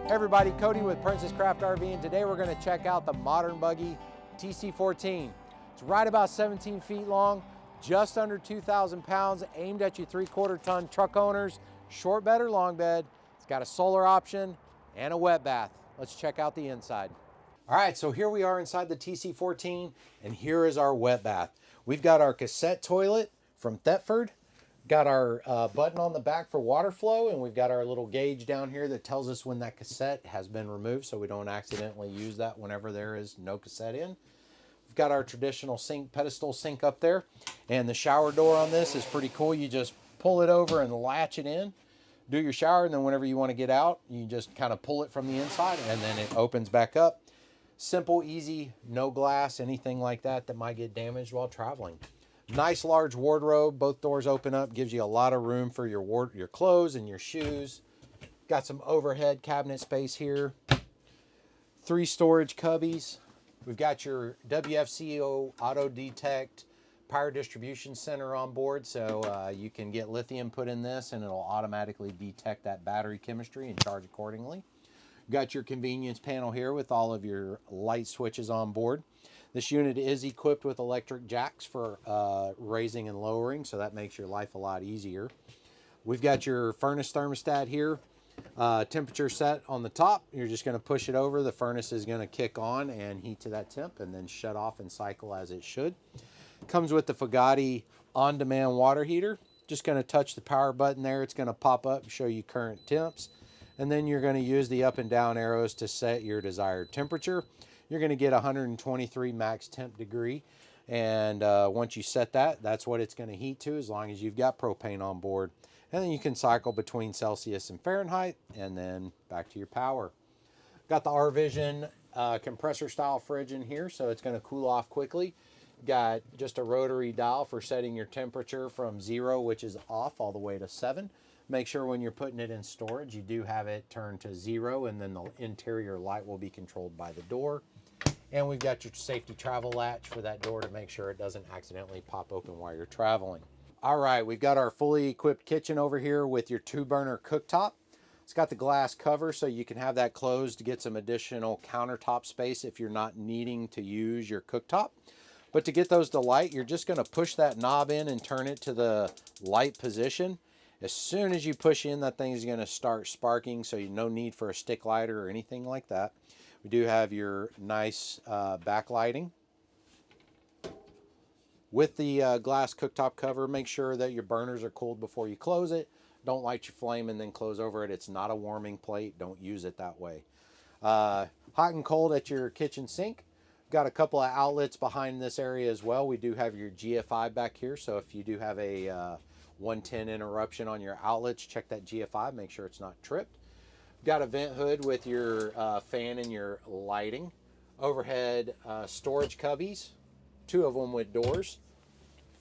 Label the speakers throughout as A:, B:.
A: Hey everybody, Cody with Princess Craft RV, and today we're going to check out the Modern Buggy TC14. It's right about 17 feet long, just under 2,000 pounds, aimed at you 3/4 ton truck owners, short bed or long bed. It's got a solar option and a wet bath. Let's check out the inside. All right, so here we are inside the TC14, and here is our wet bath. We've got our cassette toilet from Thetford. Got our button on the back for water flow, and we've got our little gauge down here that tells us when that cassette has been removed so we don't accidentally use that whenever there is no cassette in. We've got our traditional sink, pedestal sink up there, and the shower door on this is pretty cool. You just pull it over and latch it in, do your shower, and then whenever you want to get out, you just kind of pull it from the inside and then it opens back up. Simple, easy, no glass, anything like that that might get damaged while traveling. Nice large wardrobe, both doors open up, gives you a lot of room for your clothes and your shoes. Got some overhead cabinet space here. 3 storage cubbies. We've got your WFCO auto detect power distribution center on board, so you can get lithium put in this and it'll automatically detect that battery chemistry and charge accordingly. Got your convenience panel here with all of your light switches on board. This unit is equipped with electric jacks for raising and lowering, so that makes your life a lot easier. We've got your furnace thermostat here. Temperature set on the top. You're just going to push it over. The furnace is going to kick on and heat to that temp and then shut off and cycle as it should. Comes with the Fogatti on-demand water heater. Just going to touch the power button there. It's going to pop up and show you current temps. And then you're going to use the up and down arrows to set your desired temperature. You're going to get 123 max temp degree, and once you set that, that's what it's going to heat to, as long as you've got propane on board. And then you can cycle between Celsius and Fahrenheit, and then back to your power. Got the R-Vision compressor style fridge in here, so it's going to cool off quickly. Got just a rotary dial for setting your temperature from 0, which is off, all the way to 7. Make sure when you're putting it in storage, you do have it turned to 0, and then the interior light will be controlled by the door. And we've got your safety travel latch for that door to make sure it doesn't accidentally pop open while you're traveling. All right, we've got our fully equipped kitchen over here with your 2-burner cooktop. It's got the glass cover so you can have that closed to get some additional countertop space if you're not needing to use your cooktop. But to get those to light, you're just going to push that knob in and turn it to the light position. As soon as you push in, that thing is going to start sparking, so no need for a stick lighter or anything like that. We do have your nice backlighting. With the glass cooktop cover, make sure that your burners are cooled before you close it. Don't light your flame and then close over it. It's not a warming plate. Don't use it that way. Hot and cold at your kitchen sink. Got a couple of outlets behind this area as well. We do have your GFI back here, so if you do have a 110 interruption on your outlets, check that GFI, make sure it's not tripped. Got a vent hood with your fan and your lighting. Overhead storage cubbies, 2 of them with doors.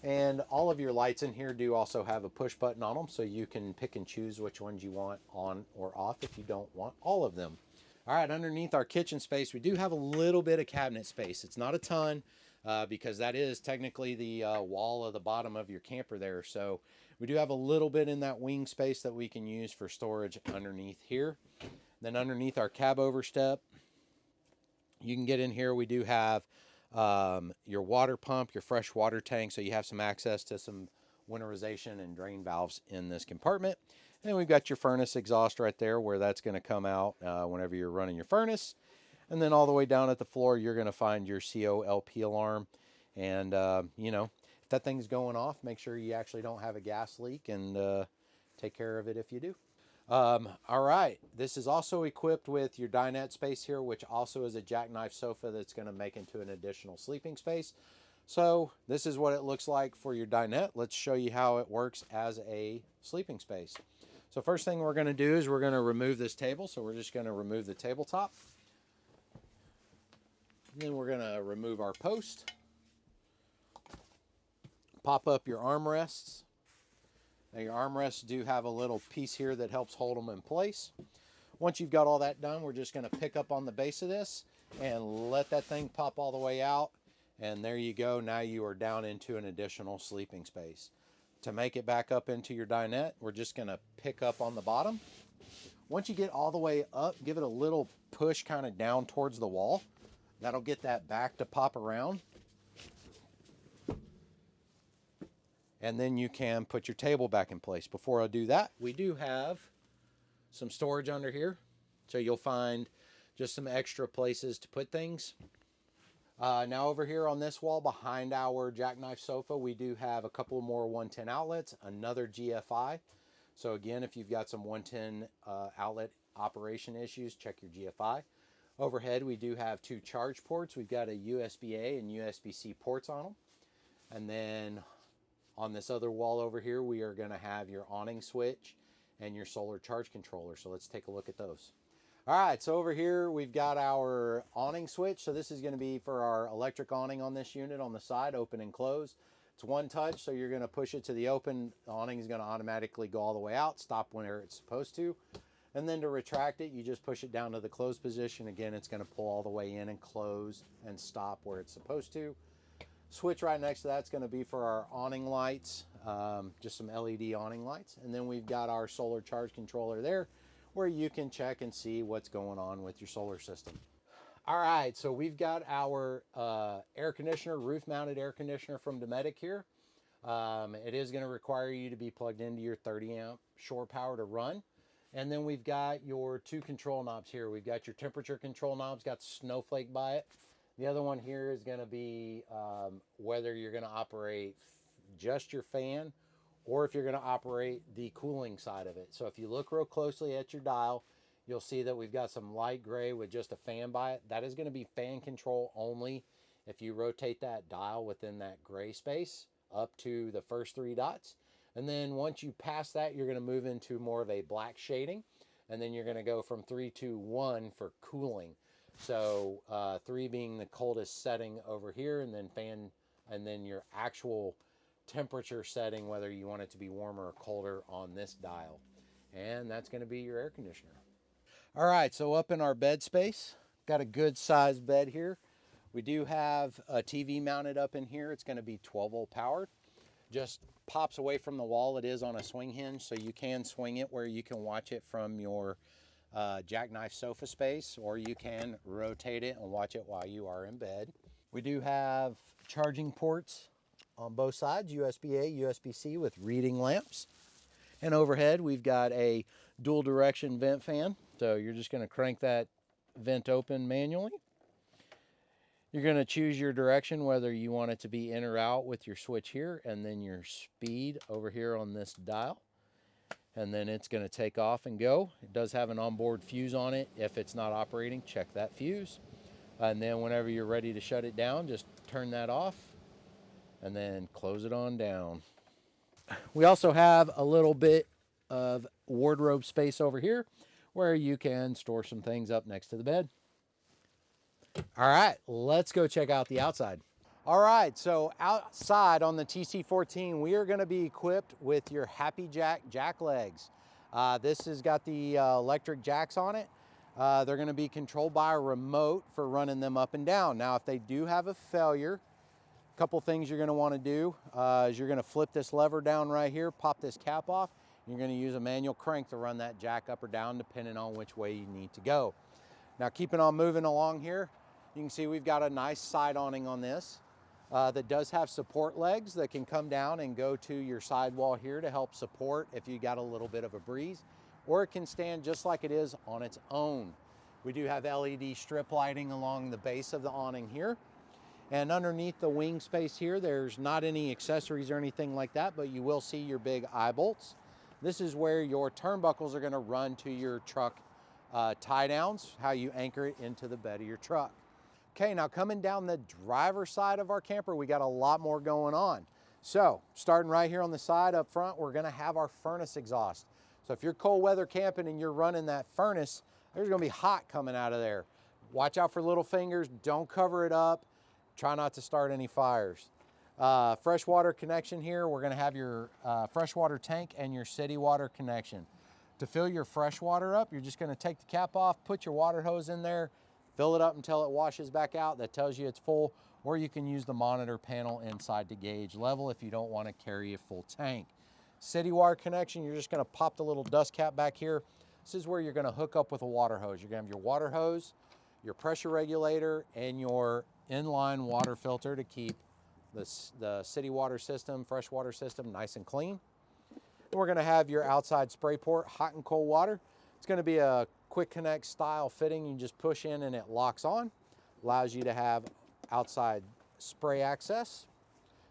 A: And all of your lights in here do also have a push button on them, so you can pick and choose which ones you want on or off if you don't want all of them. All right, underneath our kitchen space, we do have a little bit of cabinet space. It's not a ton because that is technically the wall of the bottom of your camper there. So we do have a little bit in that wing space that we can use for storage underneath here. Then underneath our cab overstep, you can get in here. We do have your water pump, your fresh water tank, so you have some access to some winterization and drain valves in this compartment. And we've got your furnace exhaust right there where that's going to come out whenever you're running your furnace. And then all the way down at the floor, you're going to find your COLP alarm. And, you know, if that thing's going off, make sure you actually don't have a gas leak and take care of it if you do. All right, this is also equipped with your dinette space here, which also is a jackknife sofa that's going to make into an additional sleeping space. So this is what it looks like for your dinette. Let's show you how it works as a sleeping space. So first thing we're going to do is we're going to remove this table. So we're just going to remove the tabletop. And then we're going to remove our post. Pop up your armrests. Now your armrests do have a little piece here that helps hold them in place. Once you've got all that done, we're just going to pick up on the base of this and let that thing pop all the way out. And there you go. Now you are down into an additional sleeping space. To make it back up into your dinette, we're just going to pick up on the bottom. Once you get all the way up, give it a little push kind of down towards the wall. That'll get that back to pop around. And then you can put your table back in place. Before I do that, we do have some storage under here. So you'll find just some extra places to put things. Now over here on this wall behind our jackknife sofa, we do have a couple more 110 outlets, another GFI. So again, if you've got some 110 outlet operation issues, check your GFI. Overhead, we do have 2 charge ports. We've got a USB-A and USB-C ports on them. And then on this other wall over here, we are going to have your awning switch and your solar charge controller. So let's take a look at those. All right, so over here we've got our awning switch. So this is going to be for our electric awning on this unit on the side, open and close. It's one touch, so you're going to push it to the open. The awning is going to automatically go all the way out, stop whenever it's supposed to. And then to retract it, you just push it down to the close position. Again, it's going to pull all the way in and close and stop where it's supposed to. Switch right next to that's going to be for our awning lights, just some LED awning lights. And then we've got our solar charge controller there where you can check and see what's going on with your solar system. All right, so we've got our air conditioner, roof-mounted air conditioner from Dometic here. It is going to require you to be plugged into your 30 amp shore power to run. And then we've got your 2 control knobs here. We've got your temperature control knobs, got snowflake by it. The other one here is going to be whether you're going to operate just your fan or if you're going to operate the cooling side of it. So if you look real closely at your dial, you'll see that we've got some light gray with just a fan by it. That is going to be fan control only. If you rotate that dial within that gray space up to the first 3 dots. And then once you pass that, you're going to move into more of a black shading. And then you're going to go from 3 to 1 for cooling. So 3 being the coldest setting over here, and then fan, and then your actual temperature setting, whether you want it to be warmer or colder on this dial. And that's going to be your air conditioner. All right, so up in our bed space, got a good sized bed here. We do have a TV mounted up in here. It's going to be 12 volt powered. Just pops away from the wall. It is on a swing hinge, so you can swing it where you can watch it from your jackknife sofa space, or you can rotate it and watch it while you are in bed. We do have charging ports on both sides, USB-A, USB-C with reading lamps. And overhead, we've got a dual direction vent fan. So you're just going to crank that vent open manually. You're going to choose your direction, whether you want it to be in or out with your switch here, and then your speed over here on this dial. And then it's going to take off and go. It does have an onboard fuse on it. If it's not operating, check that fuse. And then whenever you're ready to shut it down, just turn that off and then close it on down. We also have a little bit of wardrobe space over here where you can store some things up next to the bed. All right, let's go check out the outside. All right, so outside on the TC14, we are going to be equipped with your Happy Jack jack legs. This has got the electric jacks on it. They're going to be controlled by a remote for running them up and down. Now, if they do have a failure, a couple things you're going to want to do is you're going to flip this lever down right here, pop this cap off. You're going to use a manual crank to run that jack up or down depending on which way you need to go. Now, keeping on moving along here, you can see we've got a nice side awning on this that does have support legs that can come down and go to your sidewall here to help support if you got a little bit of a breeze, or it can stand just like it is on its own. We do have LED strip lighting along the base of the awning here. And underneath the wing space here, there's not any accessories or anything like that, but you will see your big eye bolts. This is where your turnbuckles are going to run to your truck tie downs, how you anchor it into the bed of your truck. Okay, now coming down the driver's side of our camper, we got a lot more going on. So starting right here on the side up front, we're going to have our furnace exhaust. So if you're cold weather camping and you're running that furnace, there's going to be hot coming out of there. Watch out for little fingers. Don't cover it up. Try not to start any fires. Freshwater connection here, we're going to have your freshwater tank and your city water connection. To fill your fresh water up, you're just going to take the cap off, put your water hose in there, fill it up until it washes back out. That tells you it's full, or you can use the monitor panel inside to gauge level if you don't want to carry a full tank. City water connection, you're just going to pop the little dust cap back here, This is where you're gonna hook up with a water hose. You're gonna have your water hose, your pressure regulator, and your inline water filter to keep the city water system, fresh water system, nice and clean. And we're gonna have your outside spray port, hot and cold water. It's gonna be a quick connect style fitting. You just push in and it locks on. Allows you to have outside spray access.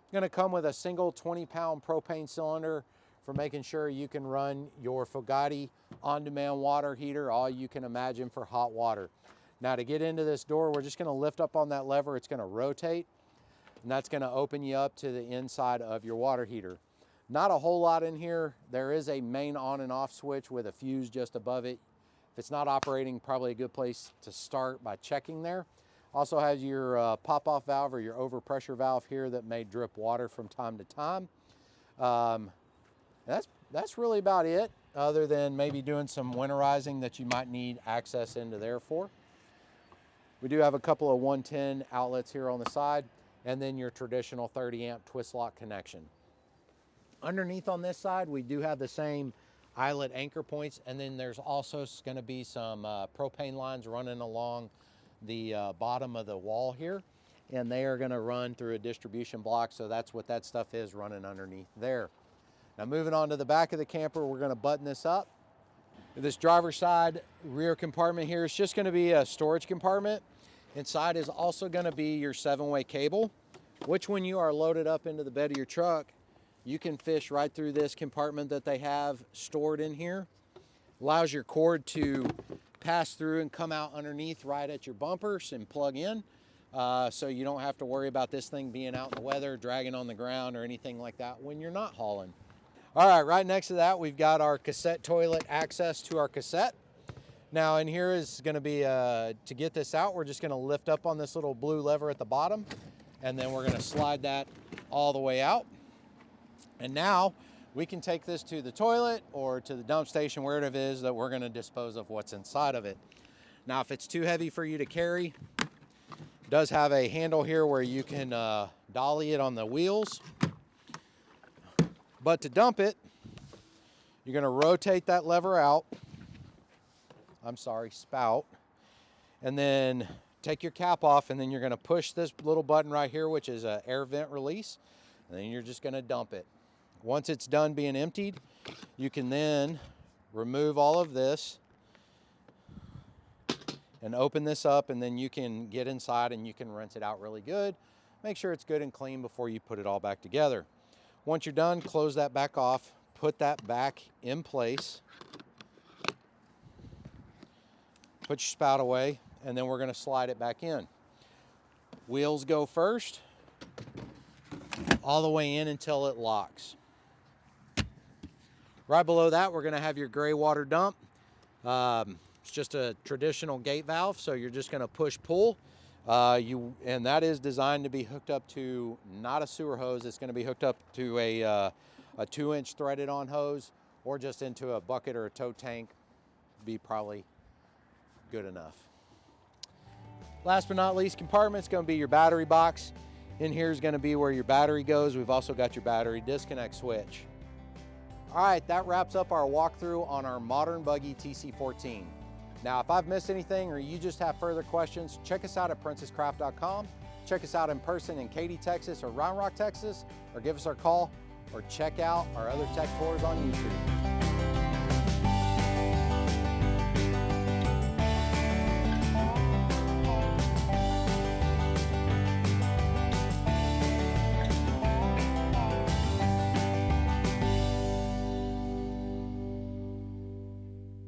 A: It's gonna come with a single 20-pound propane cylinder for making sure you can run your Fogatti on-demand water heater, all you can imagine for hot water. Now to get into this door, we're just gonna lift up on that lever. It's gonna rotate, and that's gonna open you up to the inside of your water heater. Not a whole lot in here. There is a main on and off switch with a fuse just above it. If it's not operating, probably a good place to start by checking there. Also has your pop-off valve or your overpressure valve here that may drip water from time to time. That's really about it, other than maybe doing some winterizing that you might need access into there for. We do have a couple of 110 outlets here on the side, and then your traditional 30 amp twist lock connection. Underneath on this side, we do have the same eyelet anchor points, and then there's also going to be some propane lines running along the bottom of the wall here, and they are going to run through a distribution block, so that's what that stuff is running underneath there. Now moving on to the back of the camper, we're going to button this up. This driver's side rear compartment here is just going to be a storage compartment. Inside is also going to be your 7-way cable, which when you are loaded up into the bed of your truck, you can fish right through this compartment that they have stored in here. Allows your cord to pass through and come out underneath right at your bumpers and plug in. So you don't have to worry about this thing being out in the weather, dragging on the ground or anything like that when you're not hauling. All right, right next to that, we've got our cassette toilet access to our cassette. Now in here is gonna be, to get this out, we're just gonna lift up on this little blue lever at the bottom, and then we're gonna slide that all the way out. And now we can take this to the toilet or to the dump station, wherever it is that we're gonna dispose of what's inside of it. Now, if it's too heavy for you to carry, it does have a handle here where you can dolly it on the wheels. But to dump it, you're gonna rotate that lever out, spout, and then take your cap off, and then you're gonna push this little button right here, which is an air vent release, and then you're just gonna dump it. Once it's done being emptied, you can then remove all of this and open this up, and then you can get inside and you can rinse it out really good. Make sure it's good and clean before you put it all back together. Once you're done, close that back off, put that back in place, put your spout away, and then we're gonna slide it back in. Wheels go first, all the way in until it locks. Right below that, we're gonna have your gray water dump. It's just a traditional gate valve, so you're just gonna push pull. And that is designed to be hooked up to not a sewer hose. It's going to be hooked up to a 2-inch threaded on hose, or just into a bucket or a tow tank. Be probably good enough. Last but not least, compartment's going to be your battery box. In here is going to be where your battery goes. We've also got your battery disconnect switch. All right, that wraps up our walkthrough on our Modern Buggy TC14. Now, if I've missed anything or you just have further questions, check us out at princesscraft.com. Check us out in person in Katy, Texas, or Round Rock, Texas, or give us our call, or check out our other tech tours on YouTube.